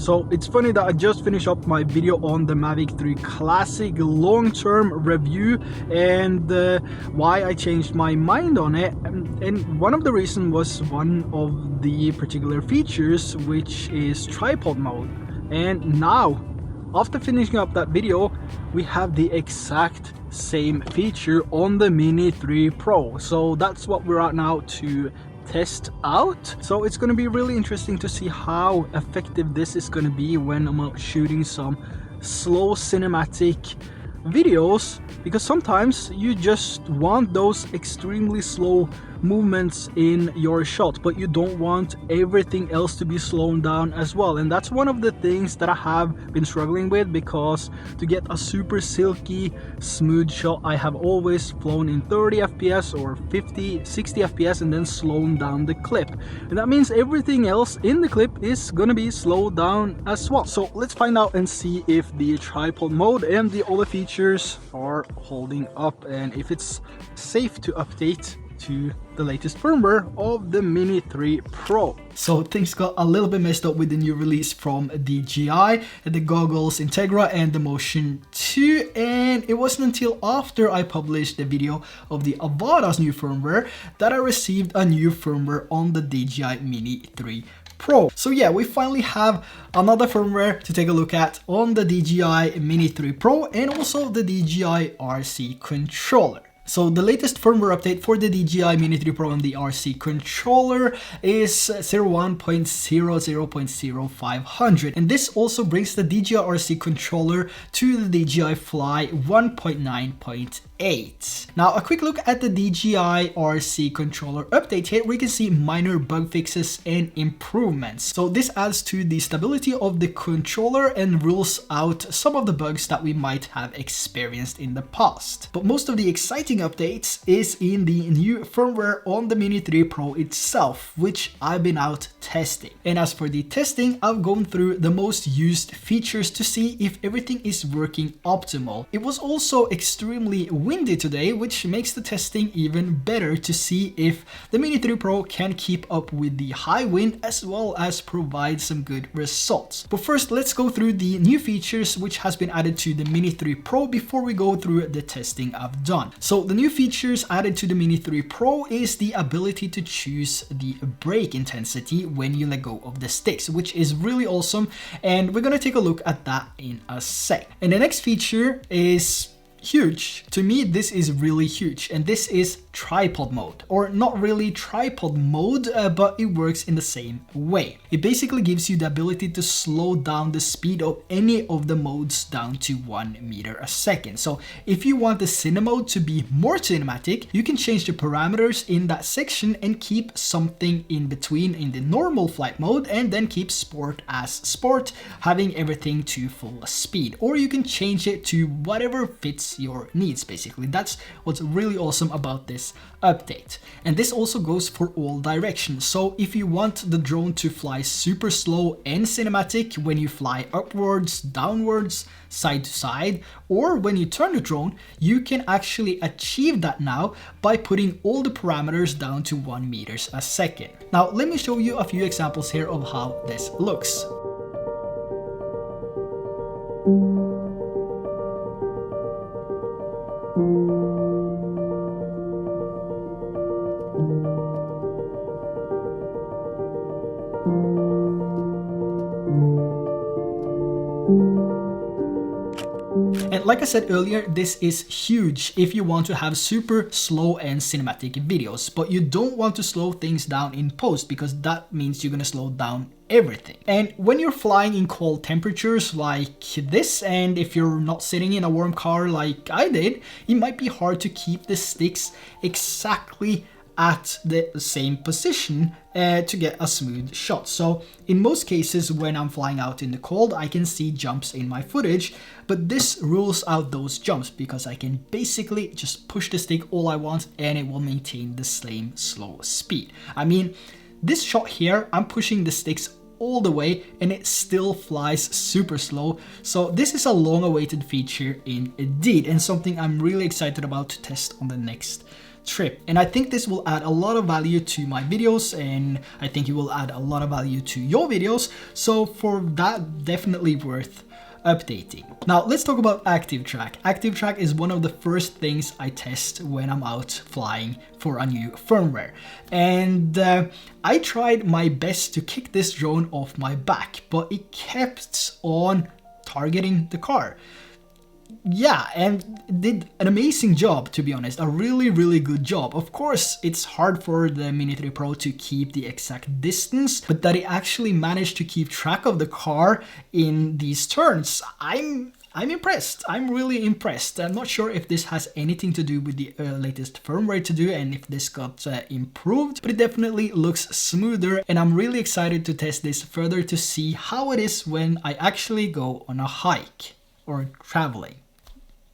So it's funny that I just finished up my video on the Mavic 3 Classic long-term review and why I changed my mind on it. And one of the reasons was one of the particular features, which is tripod mode. And now, after finishing up that video, we have the exact same feature on the Mini 3 Pro. So that's what we're at now to test out. So it's going to be really interesting to see how effective this is going to be when I'm out shooting some slow cinematic videos, because sometimes you just want those extremely slow movements in your shot, but you don't want everything else to be slowed down as well. And that's one of the things that I have been struggling with, because to get a super silky smooth shot, I have always flown in 30 fps or 50 60 fps and then slowing down the clip, and that means everything else in the clip is gonna be slowed down as well. So let's find out and see if the tripod mode and the other features are holding up, and if it's safe to update to the latest firmware of the Mini 3 Pro. So things got a little bit messed up with the new release from DJI, the goggles Integra and the Motion 2, and it wasn't until after I published the video of the avoidance new firmware that I received a new firmware on the DJI Mini 3 Pro. So yeah, we finally have another firmware to take a look at on the DJI Mini 3 Pro and also the DJI RC Controller. So the latest firmware update for the DJI Mini 3 Pro and the RC Controller is 01.00.0500, and this also brings the DJI RC Controller to the DJI Fly 1.9.8. Now a quick look at the DJI RC Controller update here. We can see minor bug fixes and improvements. So this adds to the stability of the controller and rules out some of the bugs that we might have experienced in the past. But most of the exciting updates is in the new firmware on the Mini 3 Pro itself, which I've been out testing. And as for the testing, I've gone through the most used features to see if everything is working optimal. It was also extremely windy today, which makes the testing even better to see if the Mini 3 Pro can keep up with the high wind as well as provide some good results. But first, let's go through the new features which has been added to the Mini 3 Pro before we go through the testing I've done. So the new features added to the Mini 3 Pro is the ability to choose the brake intensity when you let go of the sticks, which is really awesome, and we're gonna take a look at that in a sec. And the next feature is huge. To me, this is really huge, and this is tripod mode, or not really tripod mode, but it works in the same way. It basically gives you the ability to slow down the speed of any of the modes down to 1 meter a second. So if you want the cine mode to be more cinematic, you can change the parameters in that section and keep something in between in the normal flight mode, and then keep sport as sport, having everything to full speed. Or you can change it to whatever fits your needs. Basically, that's what's really awesome about this update. And this also goes for all directions. So if you want the drone to fly super slow and cinematic when you fly upwards, downwards, side to side, or when you turn the drone, you can actually achieve that now by putting all the parameters down to 1 meter a second. Now let me show you a few examples here of how this looks. And like I said earlier, this is huge if you want to have super slow and cinematic videos, but you don't want to slow things down in post, because that means you're gonna slow down everything. And when you're flying in cold temperatures like this, and if you're not sitting in a warm car like I did, it might be hard to keep the sticks exactly at the same position to get a smooth shot. So in most cases, when I'm flying out in the cold, I can see jumps in my footage, but this rules out those jumps because I can basically just push the stick all I want and it will maintain the same slow speed. I mean, this shot here, I'm pushing the sticks all the way and it still flies super slow. So this is a long awaited feature indeed, and something I'm really excited about to test on the next trip. And I think this will add a lot of value to my videos, and I think it will add a lot of value to your videos. So for that, definitely worth updating. Now let's talk about ActiveTrack. ActiveTrack is one of the first things I test when I'm out flying for a new firmware. And I tried my best to kick this drone off my back, but it kept on targeting the car. Yeah, and did an amazing job, to be honest. A really good job. Of course, it's hard for the Mini 3 Pro to keep the exact distance, but that it actually managed to keep track of the car in these turns, I'm impressed. I'm really impressed. I'm not sure if this has anything to do with the latest firmware to do and if this got improved, but it definitely looks smoother, and I'm really excited to test this further to see how it is when I actually go on a hike or traveling.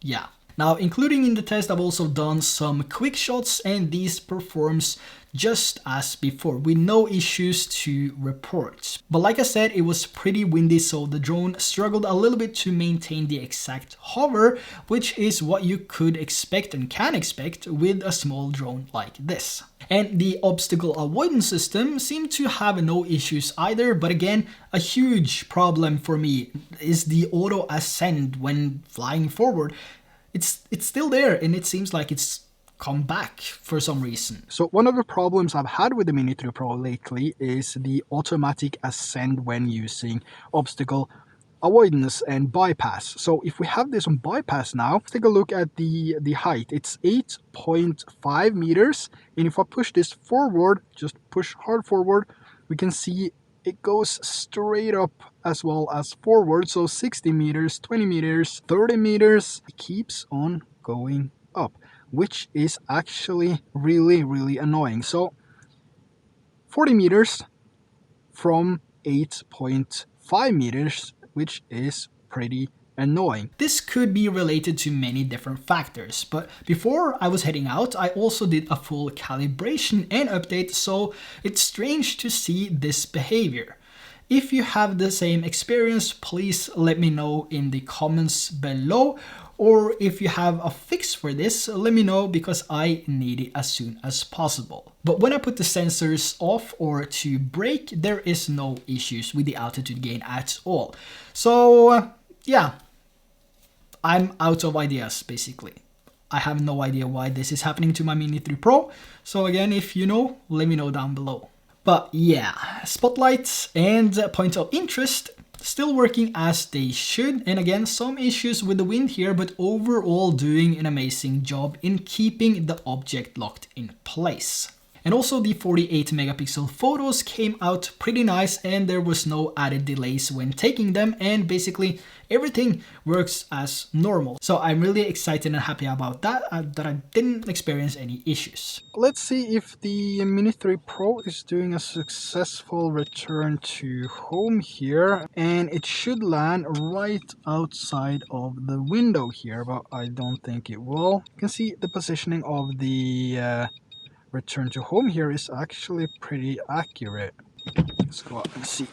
Yeah. Now, including in the test, I've also done some quick shots, and these performs just as before with no issues to report. But like I said, it was pretty windy, so the drone struggled a little bit to maintain the exact hover, which is what you could expect and can expect with a small drone like this. And the obstacle avoidance system seemed to have no issues either, but again, a huge problem for me is the auto ascend when flying forward. It's still there, and it seems like it's come back for some reason. So one of the problems I've had with the Mini 3 Pro lately is the automatic ascend when using obstacle avoidance and bypass. So if we have this on bypass now, let's take a look at the height. It's 8.5 meters, and if I push this forward, just push hard forward, we can see it goes straight up as well as forward. So 60 meters, 20 meters, 30 meters, it keeps on going up, which is actually really annoying. So 40 meters from 8.5 meters, which is pretty annoying. This could be related to many different factors, but before I was heading out, I also did a full calibration and update, so it's strange to see this behavior. If you have the same experience, please let me know in the comments below, or if you have a fix for this, let me know, because I need it as soon as possible. But when I put the sensors off or to brake, there is no issues with the altitude gain at all. So yeah, I'm out of ideas basically. I have no idea why this is happening to my Mini 3 Pro. So again, if you know, let me know down below. But yeah, spotlights and point of interest still working as they should, and again, some issues with the wind here, but overall doing an amazing job in keeping the object locked in place. And also the 48 megapixel photos came out pretty nice, and there was no added delays when taking them, and basically everything works as normal. So I'm really excited and happy about that, that I didn't experience any issues. Let's see if the Mini 3 Pro is doing a successful return to home here, and it should land right outside of the window here, but I don't think it will. You can see the positioning of the return to home here is actually pretty accurate. Let's go out and see.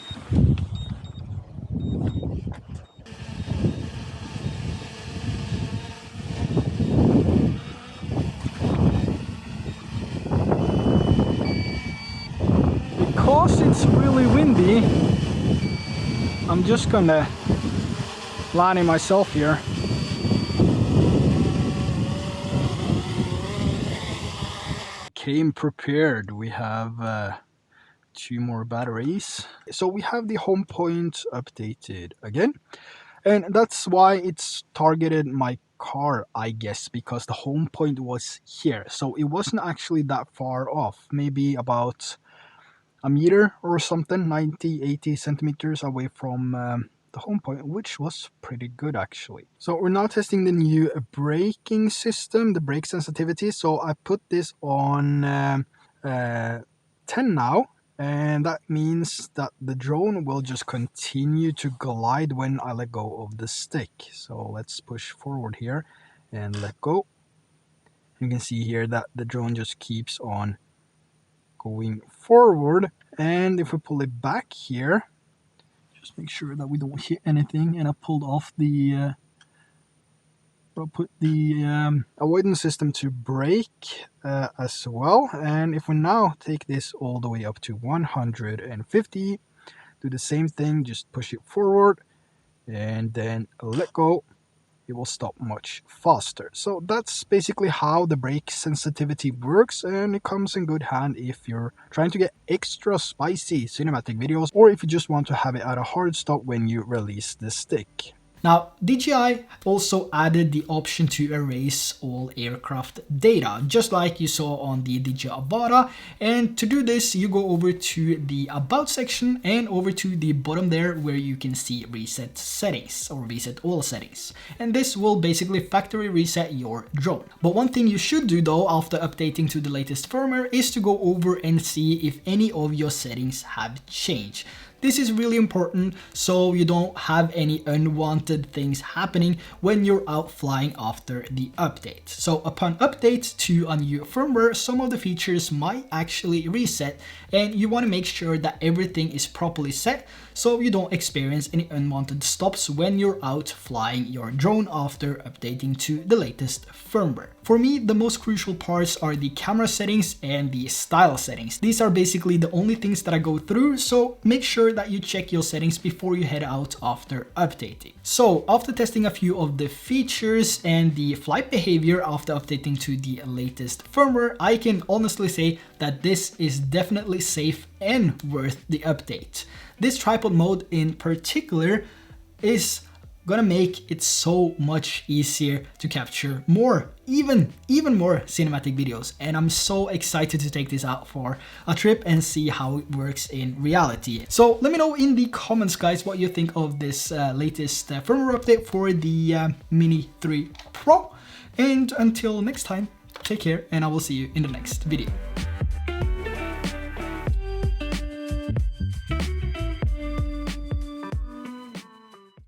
Because it's really windy, I'm just gonna land it myself here. Came prepared. We have 2 more batteries. So we have the home point updated again, and that's why it's targeted my car, I guess, because the home point was here, so it wasn't actually that far off, maybe about a meter or something, 90-80 centimeters away from the home point, which was pretty good actually. So we're now testing the new braking system, the brake sensitivity. So I put this on 10 now, and that means that the drone will just continue to glide when I let go of the stick. So let's push forward here and let go. You can see here that the drone just keeps on going forward, and if we pull it back here, just make sure that we don't hit anything, and I pulled off the We'll put the avoidance system to brake as well. And if we now take this all the way up to 150, do the same thing, just push it forward and then let go. It will stop much faster. So that's basically how the brake sensitivity works, and it comes in good hand if you're trying to get extra spicy cinematic videos, or if you just want to have it at a hard stop when you release the stick. Now, DJI also added the option to erase all aircraft data, just like you saw on the DJI Avata. And to do this, you go over to the About section and over to the bottom there where you can see Reset Settings or Reset All Settings. And this will basically factory reset your drone. But one thing you should do though after updating to the latest firmware is to go over and see if any of your settings have changed. This is really important so you don't have any unwanted things happening when you're out flying after the update. So upon update to a new firmware, some of the features might actually reset, and you want to make sure that everything is properly set so you don't experience any unwanted stops when you're out flying your drone after updating to the latest firmware. For me, the most crucial parts are the camera settings and the style settings. These are basically the only things that I go through, so make sure that you check your settings before you head out after updating. So after testing a few of the features and the flight behavior after updating to the latest firmware, I can honestly say that this is definitely safe and worth the update. This tripod mode in particular is gonna make it so much easier to capture more, even more cinematic videos, and I'm so excited to take this out for a trip and see how it works in reality. So let me know in the comments, guys, what you think of this latest firmware update for the Mini 3 Pro, and until next time, take care and I will see you in the next video.